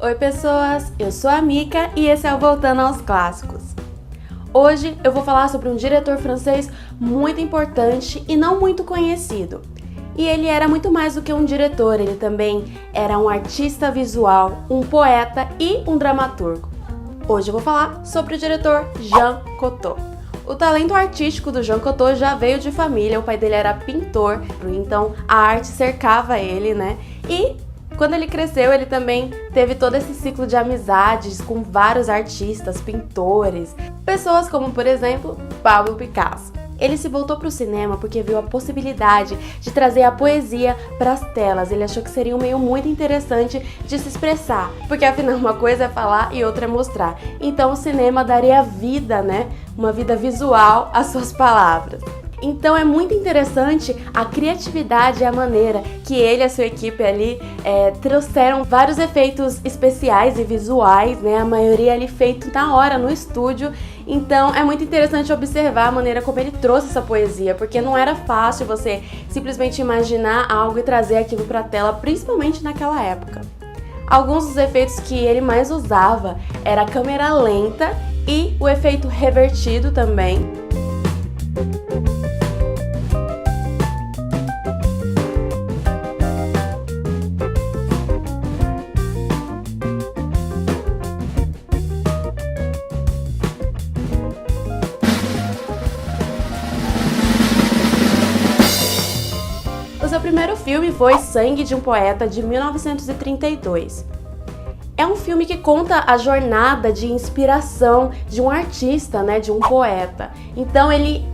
Oi pessoas, eu sou a Mika e esse é o Voltando aos Clássicos. Hoje eu vou falar sobre um diretor francês muito importante e não muito conhecido. E ele era muito mais do que um diretor, ele também era um artista visual, um poeta e um dramaturgo. Hoje eu vou falar sobre o diretor Jean Cocteau. O talento artístico do Jean Cocteau já veio de família, o pai dele era pintor, então a arte cercava ele, né? E quando ele cresceu, ele também teve todo esse ciclo de amizades com vários artistas, pintores, pessoas como, por exemplo, Pablo Picasso. Ele se voltou para o cinema porque viu a possibilidade de trazer a poesia para as telas. Ele achou que seria um meio muito interessante de se expressar, porque afinal uma coisa é falar e outra é mostrar. Então o cinema daria vida, né? Uma vida visual às suas palavras. Então é muito interessante a criatividade e a maneira que ele e a sua equipe ali trouxeram vários efeitos especiais e visuais, né? A maioria ali feito na hora, no estúdio. Então é muito interessante observar a maneira como ele trouxe essa poesia, porque não era fácil você simplesmente imaginar algo e trazer aquilo para a tela, principalmente naquela época. Alguns dos efeitos que ele mais usava era a câmera lenta e o efeito revertido também. O seu primeiro filme foi Sangue de um Poeta, de 1932. É um filme que conta a jornada de inspiração de um artista, né, de um poeta. Então ele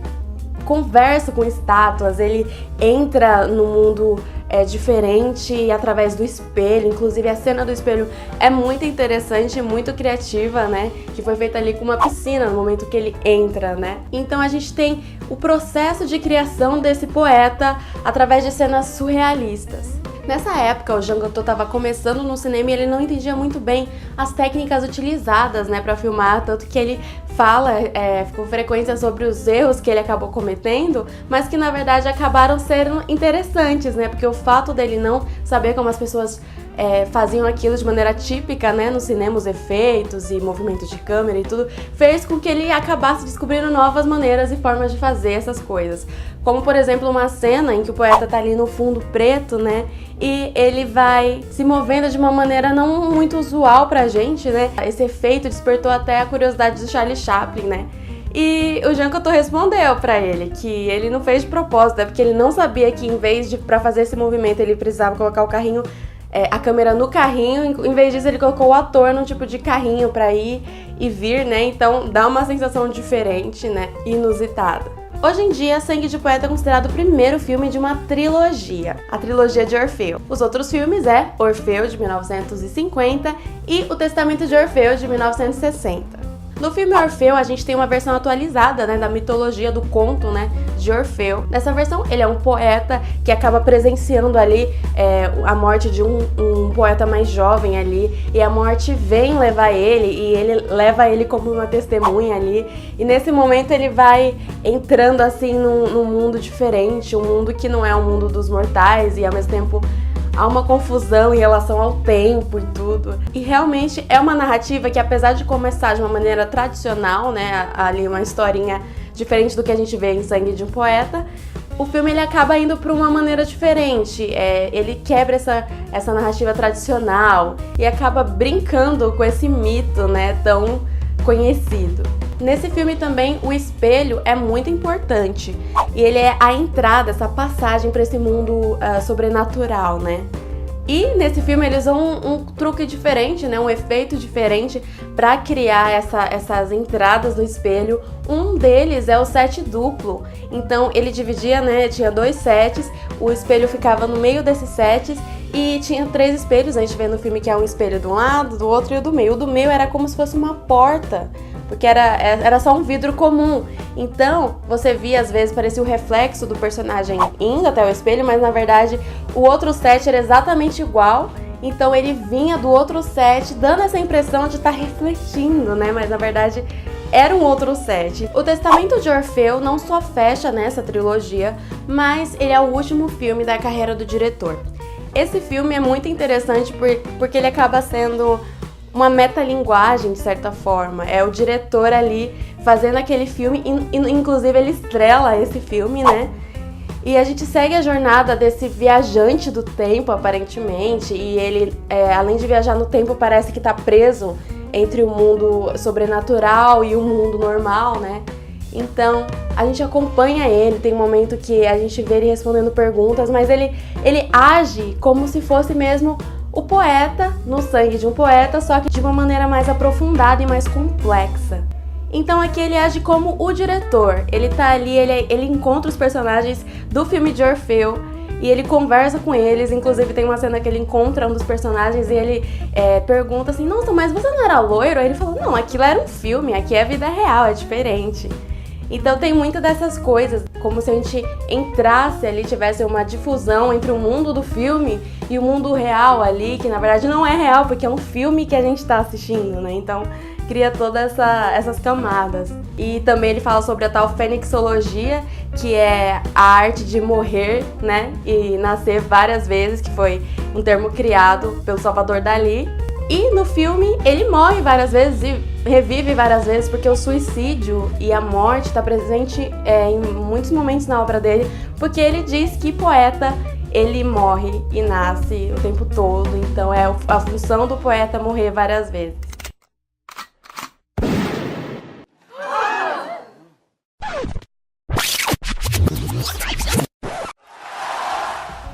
conversa com estátuas, ele entra no mundo diferente através do espelho. Inclusive a cena do espelho é muito interessante, muito criativa, né? Que foi feita ali com uma piscina no momento que ele entra, né? Então a gente tem o processo de criação desse poeta através de cenas surrealistas. Nessa época, o Jean Cocteau estava começando no cinema e ele não entendia muito bem as técnicas utilizadas, né, para filmar, tanto que ele fala com frequência sobre os erros que ele acabou cometendo, mas que na verdade acabaram sendo interessantes, né, porque o fato dele não saber como as pessoas faziam aquilo de maneira típica, né, no cinema, os efeitos e movimentos de câmera e tudo, fez com que ele acabasse descobrindo novas maneiras e formas de fazer essas coisas. Como, por exemplo, uma cena em que o poeta tá ali no fundo preto, né, e ele vai se movendo de uma maneira não muito usual pra gente, né. Esse efeito despertou até a curiosidade do Charlie Chaplin, né. E o Jean Cocteau respondeu pra ele que ele não fez de propósito, porque ele não sabia que em vez de, pra fazer esse movimento, ele precisava colocar o carrinho, a câmera no carrinho. Em vez disso ele colocou o ator num tipo de carrinho pra ir e vir, né? Então dá uma sensação diferente, né? Inusitada. Hoje em dia, Sangue de Poeta é considerado o primeiro filme de uma trilogia, a trilogia de Orfeu. Os outros filmes é Orfeu, de 1950, e O Testamento de Orfeu, de 1960. No filme Orfeu, a gente tem uma versão atualizada, né, da mitologia do conto, né, de Orfeu. Nessa versão, ele é um poeta que acaba presenciando ali a morte de um poeta mais jovem ali, e a morte vem levar ele, e ele leva ele como uma testemunha ali, e nesse momento ele vai entrando assim num mundo diferente, um mundo que não é o mundo dos mortais, e ao mesmo tempo há uma confusão em relação ao tempo e tudo. E realmente é uma narrativa que, apesar de começar de uma maneira tradicional, né, ali uma historinha diferente do que a gente vê em Sangue de um Poeta, o filme ele acaba indo para uma maneira diferente. Ele quebra essa narrativa tradicional e acaba brincando com esse mito, né, tão conhecido. Nesse filme também o espelho é muito importante e ele é a entrada, essa passagem para esse mundo sobrenatural, né? E nesse filme eles usam um truque diferente, né? Um efeito diferente para criar essas entradas no espelho. Um deles é o set duplo. Então ele dividia, né? Tinha 2 sets, o espelho ficava no meio desses sets e tinha 3 espelhos. A gente vê no filme que é um espelho de um lado, do outro e o do meio. O do meio era como se fosse uma porta, porque era só um vidro comum. Então, você via, às vezes, parecia o reflexo do personagem indo até o espelho, mas, na verdade, o outro set era exatamente igual. Então, ele vinha do outro set, dando essa impressão de estar refletindo, né? Mas, na verdade, era um outro set. O Testamento de Orfeu não só fecha nessa trilogia, mas ele é o último filme da carreira do diretor. Esse filme é muito interessante porque ele acaba sendo uma metalinguagem, de certa forma. É o diretor ali fazendo aquele filme, e inclusive ele estrela esse filme, né? E a gente segue a jornada desse viajante do tempo, aparentemente, e ele, além de viajar no tempo, parece que tá preso entre o mundo sobrenatural e o mundo normal, né? Então, a gente acompanha ele, tem um momento que a gente vê ele respondendo perguntas, mas ele age como se fosse mesmo o poeta, no sangue de um poeta, só que de uma maneira mais aprofundada e mais complexa. Então aqui ele age como o diretor, ele tá ali, ele encontra os personagens do filme de Orfeu e ele conversa com eles, inclusive tem uma cena que ele encontra um dos personagens e ele pergunta assim, nossa, mas você não era loiro? Aí ele falou, não, aquilo era um filme, aqui é a vida real, é diferente. Então tem muitas dessas coisas, como se a gente entrasse ali, tivesse uma difusão entre o mundo do filme e o mundo real ali, que na verdade não é real, porque é um filme que a gente tá assistindo, né? Então cria todas essas camadas. E também ele fala sobre a tal fenixologia, que é a arte de morrer, né? E nascer várias vezes, que foi um termo criado pelo Salvador Dalí. E no filme ele morre várias vezes e revive várias vezes, porque o suicídio e a morte está presente em muitos momentos na obra dele, porque ele diz que poeta ele morre e nasce o tempo todo, então é a função do poeta morrer várias vezes.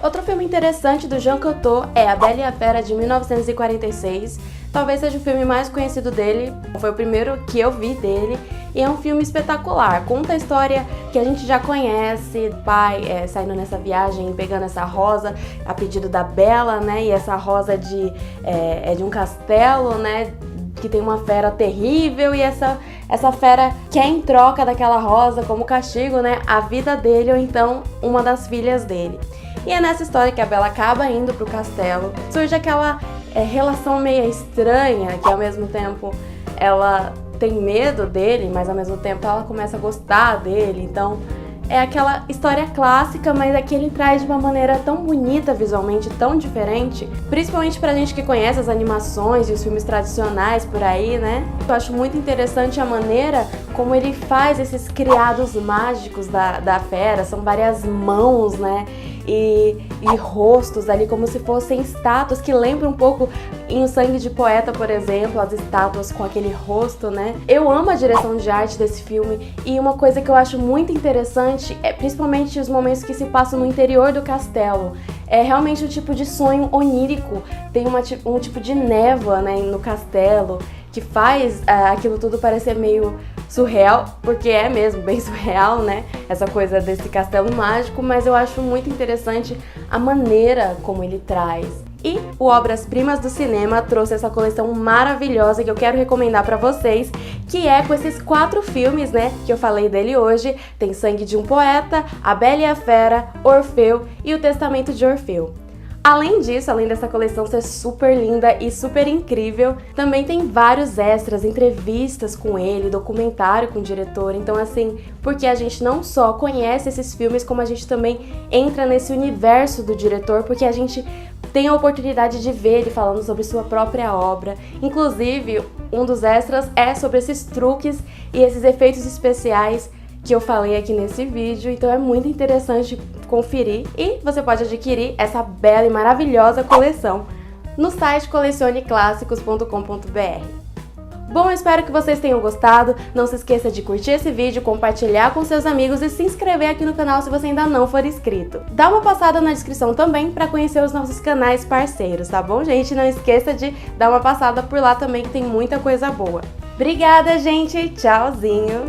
Outro filme interessante do Jean Cocteau é A Bela e a Fera, de 1946. Talvez seja o filme mais conhecido dele, foi o primeiro que eu vi dele, e é um filme espetacular. Conta a história que a gente já conhece, pai saindo nessa viagem, pegando essa rosa a pedido da Bela, né? E essa rosa é de um castelo, né? Que tem uma fera terrível, e essa fera quer em troca daquela rosa como castigo, né? A vida dele ou então uma das filhas dele. E é nessa história que a Bela acaba indo pro castelo. Surge aquela relação meio estranha, que ao mesmo tempo ela tem medo dele, mas ao mesmo tempo ela começa a gostar dele. Então é aquela história clássica, mas aqui ele traz de uma maneira tão bonita visualmente, tão diferente, principalmente pra gente que conhece as animações e os filmes tradicionais por aí, né? Eu acho muito interessante a maneira como ele faz esses criados mágicos da fera, são várias mãos, né? E rostos ali como se fossem estátuas que lembram um pouco em O Sangue de Poeta, por exemplo, as estátuas com aquele rosto, né? Eu amo a direção de arte desse filme, e uma coisa que eu acho muito interessante é principalmente os momentos que se passam no interior do castelo. É realmente um tipo de sonho onírico, tem um tipo de névoa, né, no castelo, que faz aquilo tudo parecer meio surreal, porque é mesmo bem surreal, né? Essa coisa desse castelo mágico, mas eu acho muito interessante a maneira como ele traz. E o Obras Primas do Cinema trouxe essa coleção maravilhosa que eu quero recomendar pra vocês, que é com esses 4 filmes, né, que eu falei dele hoje. Tem Sangue de um Poeta, A Bela e a Fera, Orfeu e O Testamento de Orfeu. Além disso, além dessa coleção ser super linda e super incrível, também tem vários extras, entrevistas com ele, documentário com o diretor. Então assim, porque a gente não só conhece esses filmes, como a gente também entra nesse universo do diretor, porque a gente tem a oportunidade de ver ele falando sobre sua própria obra. Inclusive, um dos extras é sobre esses truques e esses efeitos especiais que eu falei aqui nesse vídeo, então é muito interessante conferir, e você pode adquirir essa bela e maravilhosa coleção no site colecioneclassicos.com.br. Bom, eu espero que vocês tenham gostado, não se esqueça de curtir esse vídeo, compartilhar com seus amigos e se inscrever aqui no canal se você ainda não for inscrito. Dá uma passada na descrição também para conhecer os nossos canais parceiros, tá bom, gente? Não esqueça de dar uma passada por lá também, que tem muita coisa boa. Obrigada, gente! Tchauzinho!